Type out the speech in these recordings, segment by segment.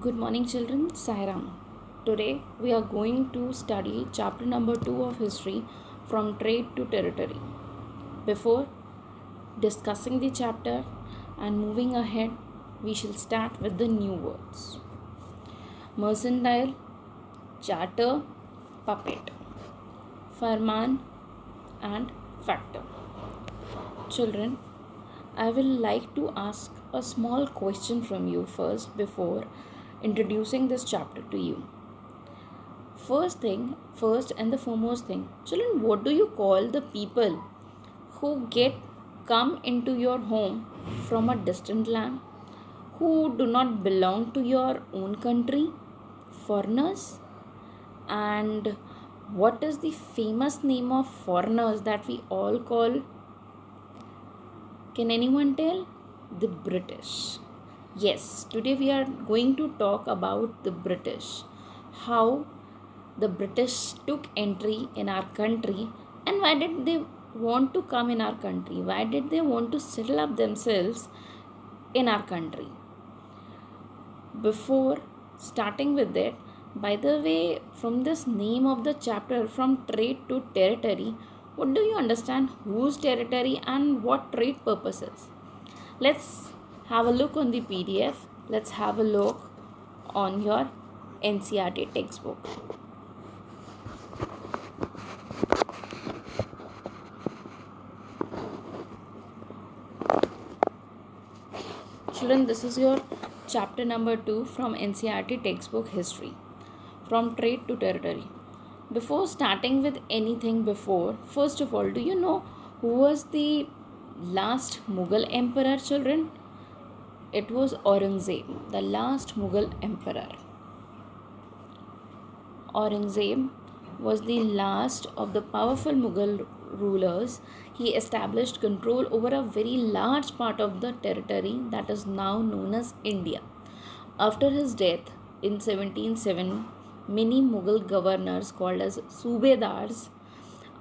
Good morning, children. Sairam. Today we are going to study chapter number 2 of history, from trade to territory. Before discussing the chapter and moving ahead, we shall start with the new words: mercantile, charter, puppet, farman, and factor. Children, I will like to ask a small question from you first before introducing this chapter to you. First and the foremost thing, children, what do you call the people who come into your home from a distant land, who do not belong to your own country? Foreigners. And what is the famous name of foreigners that we all call? Can anyone tell? The British. Yes, today we are going to talk about the British. How the British took entry in our country, and why did they want to come in our country? Why did they want to settle up themselves in our country? Before starting with it, by the way, from this name of the chapter, from trade to territory, what do you understand? Whose territory and what trade purposes? Let's have a look on the PDF. Let's have a look on your NCERT textbook. Children, this is your chapter number 2 from NCERT textbook history, from trade to territory. Before starting with anything first of all, do you know who was the last Mughal emperor, children? It was Aurangzeb, the last Mughal emperor. Aurangzeb was the last of the powerful Mughal rulers. He established control over a very large part of the territory that is now known as India. After his death in 1707, many Mughal governors called as Subedars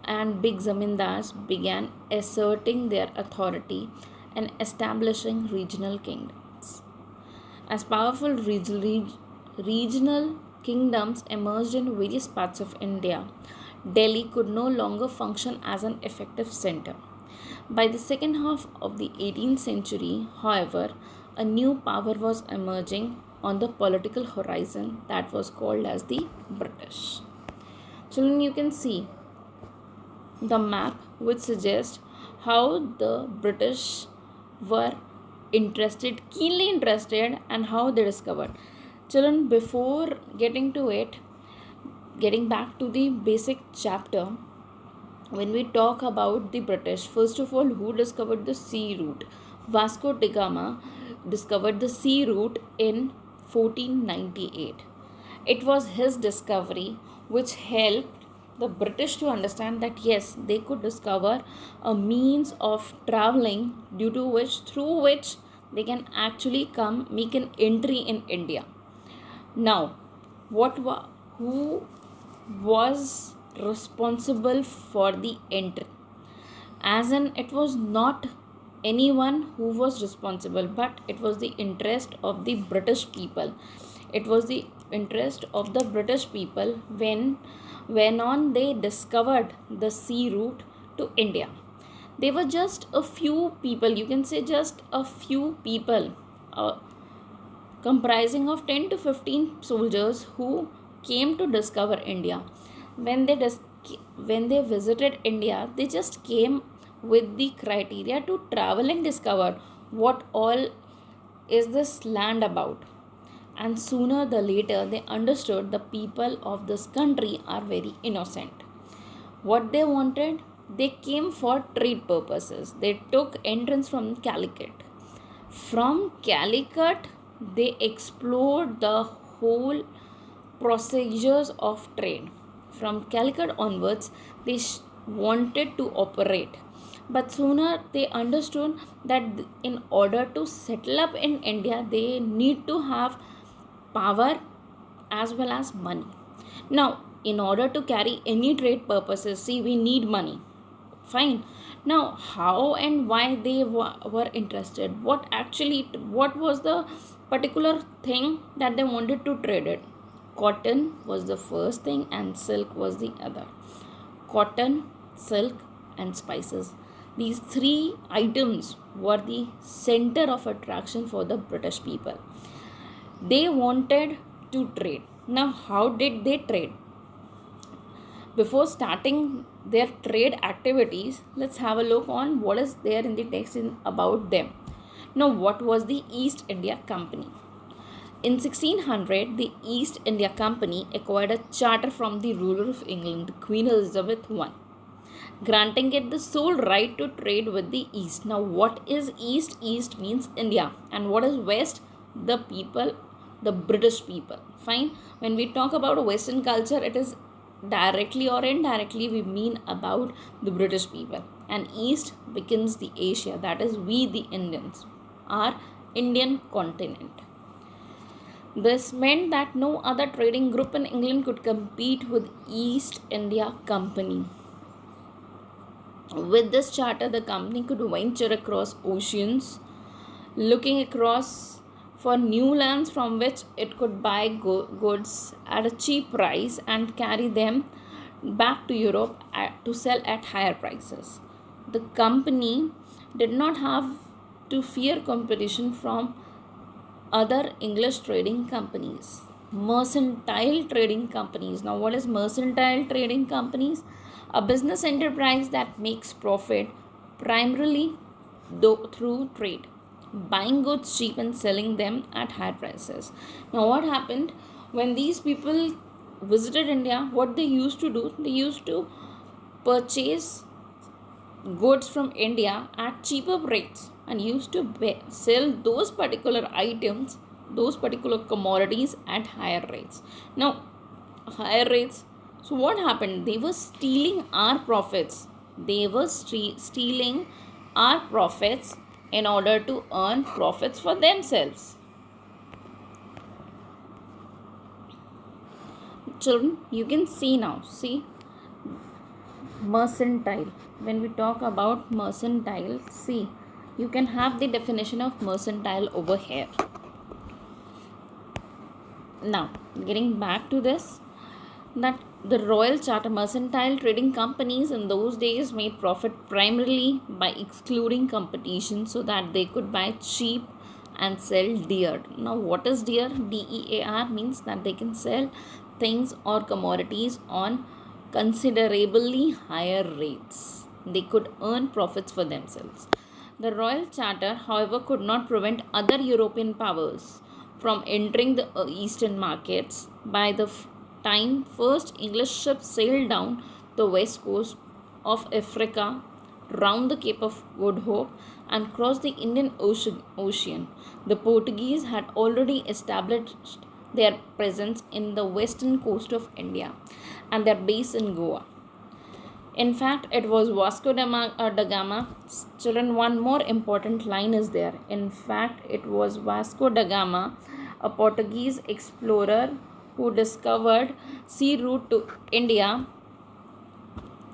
and big zamindars began asserting their authority and establishing regional kingdoms. As powerful regional kingdoms emerged in various parts of India, Delhi could no longer function as an effective center. By the second half of the 18th century, however, a new power was emerging on the political horizon that was called as the British. Children, you can see the map which suggests how the British were keenly interested, and how they discovered. Children, before getting back to the basic chapter, when we talk about the British, first of all, who discovered the sea route? Vasco da Gama discovered the sea route in 1498. It was his discovery which helped the British to understand that yes, they could discover a means of traveling through which they can actually make an entry in India. Now, who was responsible for the entry? As in, it was not anyone who was responsible, but it was the interest of the British people. It was the interest of the British people when on they discovered the sea route to India. They were just a few people, you can say just a few people, comprising of 10 to 15 soldiers who came to discover India. When they visited India, they just came with the criteria to travel and discover what all is this land about. And sooner the later they understood the people of this country are very innocent. What they wanted? They came for trade purposes. They took entrance from Calicut. From Calicut, they explored the whole procedures of trade. From Calicut onwards, they wanted to operate. But sooner they understood that in order to settle up in India, they need to have power as well as money. Now, in order to carry any trade purposes, see, we need money. Fine. Now, how and why they were interested? What was the particular thing that they wanted to trade it. Cotton was the first thing and silk was the other. Cotton, silk, and spices. These three items were the center of attraction for the British people. They wanted to trade. Now, how did they trade? Before starting their trade activities, let's have a look on what is there in the text about them. Now, what was the East India Company? In 1600, the East India Company acquired a charter from the ruler of England, Queen Elizabeth I, granting it the sole right to trade with the East. Now, what is East? East means India. And what is West? The people, the British people. Fine. When we talk about Western culture, it is directly or indirectly we mean about the British people. And East becomes the Asia, that is we the Indians, our Indian continent. This meant that no other trading group in England could compete with East India Company. With this charter, the company could venture across oceans, looking across for new lands from which it could buy goods at a cheap price and carry them back to Europe to sell at higher prices. The company did not have to fear competition from other English trading companies. Mercantile trading companies. Now, what is mercantile trading companies? A business enterprise that makes profit primarily through trade, buying goods cheap and selling them at high prices. Now, what happened when these people visited India? What they used to do? They used to purchase goods from India at cheaper rates and used to sell those particular items, those particular commodities at higher rates. Now, higher rates. So, what happened? They were stealing our profits. They were stealing our profits in order to earn profits for themselves. Children, you can see now. See, mercantile. When we talk about mercantile, see, you can have the definition of mercantile over here. Now, getting back to this, that the Royal Charter mercantile trading companies in those days made profit primarily by excluding competition so that they could buy cheap and sell dear. Now, what is dear? DEAR means that they can sell things or commodities on considerably higher rates. They could earn profits for themselves. The Royal Charter, however, could not prevent other European powers from entering the eastern markets. By the time first English ships sailed down the west coast of Africa, round the Cape of Good Hope, and crossed the Indian Ocean, the Portuguese had already established their presence in the western coast of India and their base in Goa. In fact, it was Vasco da Gama. Children, one more important line is there. In fact, it was Vasco da Gama, a Portuguese explorer who discovered sea route to India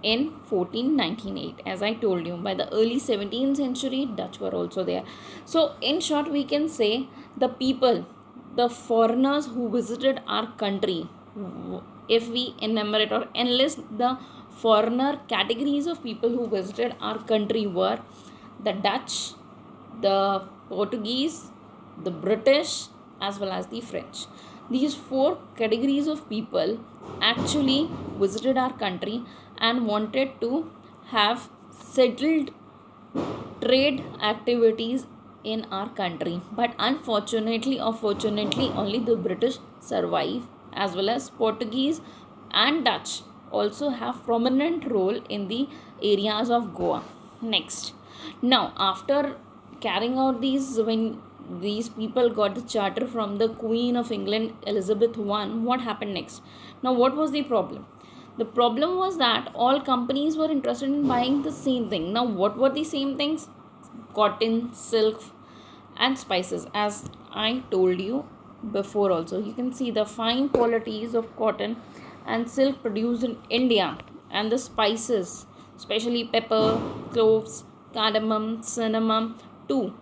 in 1498. As I told you, by the early 17th century, Dutch were also there. So, in short, we can say the people, the foreigners who visited our country, if we enumerate or enlist the foreigner categories of people who visited our country were the Dutch, the Portuguese, the British, as well as the French. These four categories of people actually visited our country and wanted to have settled trade activities in our country. But unfortunately or fortunately, only the British survive, as well as Portuguese and Dutch also have prominent role in the areas of Goa. Next, now after carrying out these, when these people got the charter from the Queen of England Elizabeth I, what happened next? Now, what was the problem? The problem was that all companies were interested in buying the same thing. Now, what were the same things? Cotton, silk, and spices. As I told you before also, you can see the fine qualities of cotton and silk produced in India, and the spices, especially pepper, cloves, cardamom, cinnamon too.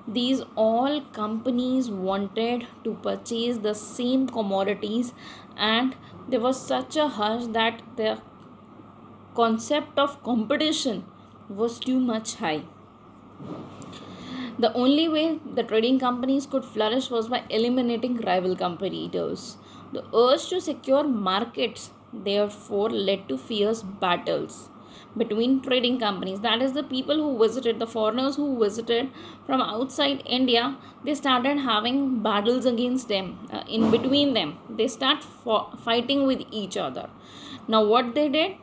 These all companies wanted to purchase the same commodities, and there was such a hush that the concept of competition was too much high. The only way the trading companies could flourish was by eliminating rival competitors. The urge to secure markets therefore led to fierce battles between trading companies. That is, the people who visited, the foreigners who visited from outside India, they started having battles against them, in between them. They start fighting with each other. Now, what they did?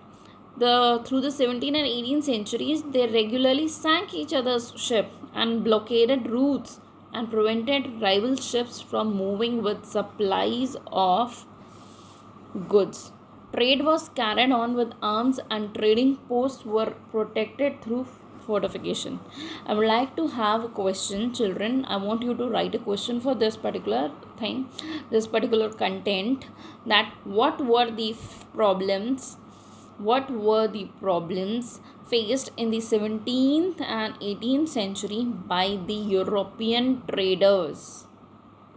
Through the 17th and 18th centuries, they regularly sank each other's ship and blockaded routes and prevented rival ships from moving with supplies of goods. Trade was carried on with arms, and trading posts were protected through fortification. I would like to have a question, children. I want you to write a question for this particular thing, this particular content. That what were the problems faced in the 17th and 18th century by the European traders?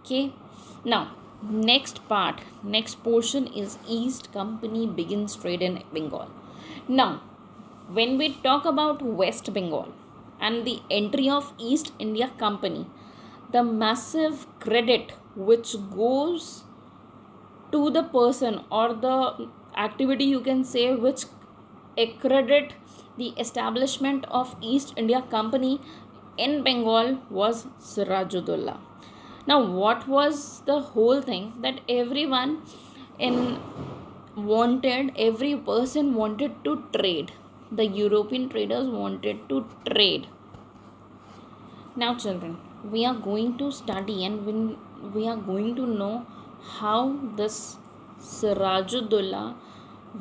Okay, now next portion is East Company begins trade in Bengal. Now, when we talk about West Bengal and the entry of East India Company, the massive credit which goes to the person or the activity, you can say, which accredit the establishment of East India Company in Bengal was Sirajuddaulah. Now, what was the whole thing? That every person wanted to trade. The European traders wanted to trade. Now, children, we are going to study, and we are going to know how this Sirajuddaulah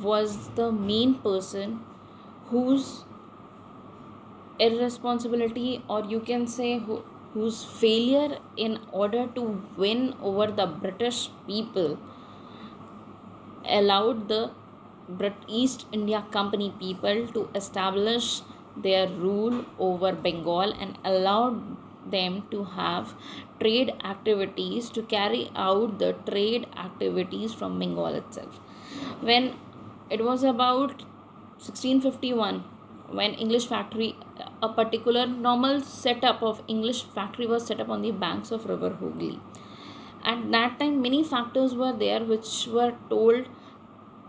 was the main person whose irresponsibility, or you can say whose failure in order to win over the British people allowed the East India Company people to establish their rule over Bengal and allowed them to have trade activities, to carry out the trade activities from Bengal itself. When it was about 1651, when English factory, a particular normal setup of English factory was set up on the banks of river Hooghly. At that time, many factors were there which were told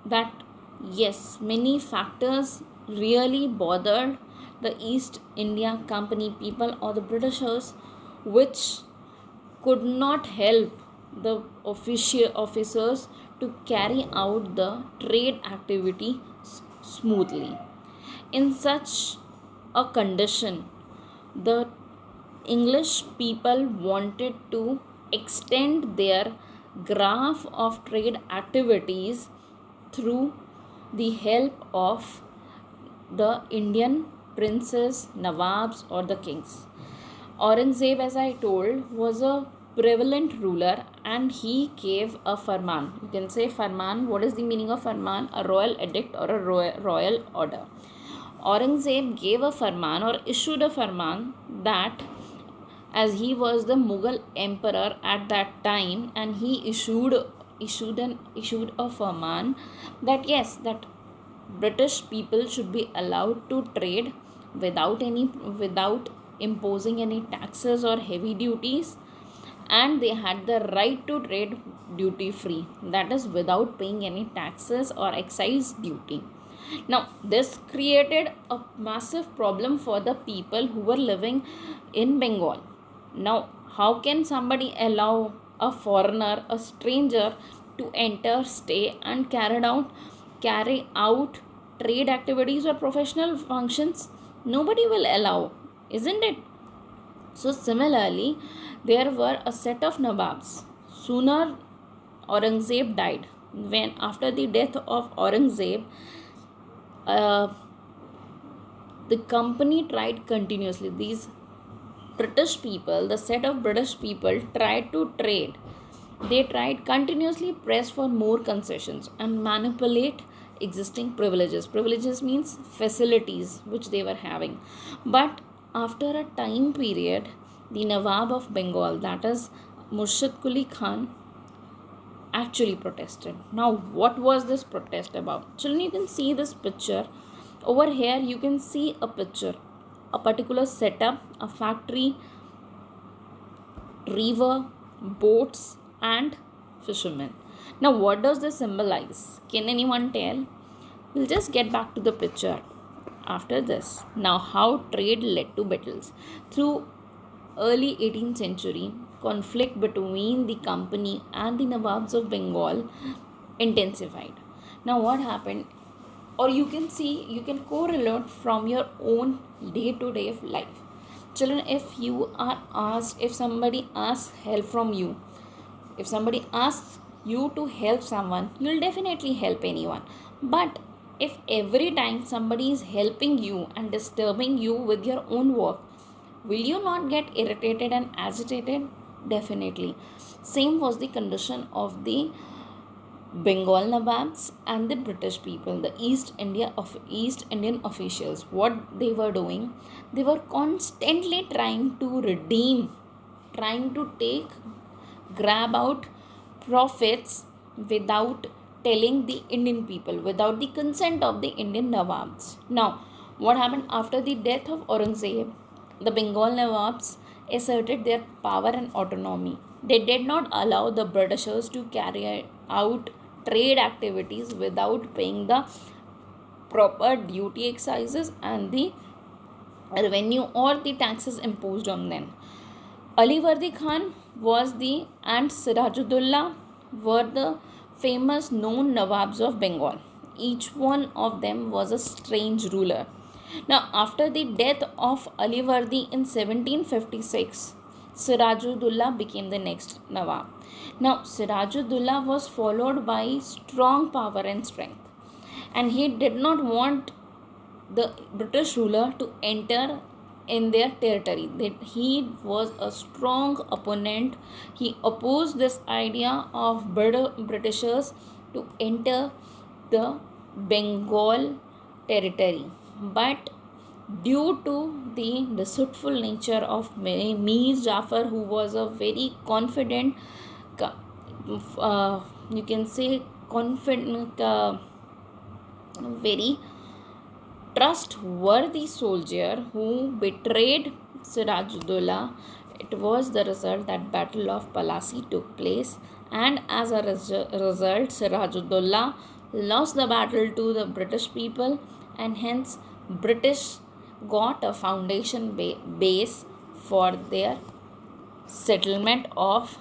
that yes, many factors really bothered the East India Company people or the Britishers, which could not help the officers to carry out the trade activity smoothly. In such a condition, the English people wanted to extend their graph of trade activities through the help of the Indian princes, Nawabs, or the kings. Aurangzeb, as I told, was a prevalent ruler, and he gave a farman. You can say farman. What is the meaning of farman? A royal edict or a royal order. Aurangzeb gave a farman or issued a farman that, as he was the Mughal emperor at that time, and he issued a farman that yes, that British people should be allowed to trade without imposing any taxes or heavy duties, and they had the right to trade duty free, that is without paying any taxes or excise duty. Now, this created a massive problem for the people who were living in Bengal. Now, how can somebody allow a foreigner, a stranger, to enter, stay, and carry out trade activities or professional functions? Nobody will allow, isn't it? So similarly, there were a set of Nawabs. Sooner Aurangzeb died. When after the death of Aurangzeb, the company tried continuously. These British people, the set of British people, tried to trade. They tried continuously press for more concessions and manipulate existing privileges. Privileges means facilities which they were having. But after a time period, the Nawab of Bengal, that is Murshid Quli Khan, actually protested. Now, what was this protest about? Children, you can see this picture. Over here, you can see a picture, a particular setup, a factory, river, boats, and fishermen. Now, what does this symbolize? Can anyone tell? We'll just get back to the picture after this. Now, how trade led to battles. Through early 18th century, conflict between the company and the Nawabs of Bengal intensified. Now, what happened? Or you can see, you can correlate from your own day to day life. Children, if somebody asks help from you, if somebody asks you to help someone, you'll definitely help anyone. But if every time somebody is helping you and disturbing you with your own work, will you not get irritated and agitated? Definitely. Same was the condition of the Bengal Nawabs and the British people, the East Indian officials. What they were doing, they were constantly trying to redeem, trying to grab out profits without telling the Indian people, without the consent of the Indian Nawabs. Now, what happened after the death of Aurangzeb? The Bengal Nawabs asserted their power and autonomy. They did not allow the Britishers to carry out trade activities without paying the proper duty excises and the revenue or the taxes imposed on them. Ali Vardi Khan was the and Sirajuddaulah were the famous known Nawabs of Bengal. Each one of them was a strange ruler. Now, after the death of Ali Vardi in 1756, Sirajuddaulah became the next Nawab. Now, Sirajuddaulah was followed by strong power and strength, and he did not want the British ruler to enter in their territory. That he was a strong opponent. He opposed this idea of Britishers to enter the Bengal territory. But due to the deceitful nature of Mir Jafar, who was a very confident, you can say confident, very trustworthy soldier who betrayed Sirajuddaulah, it was the result that Battle of Palasi took place, and as a result, Sirajuddaulah lost the battle to the British people, and hence British got a foundation base for their settlement of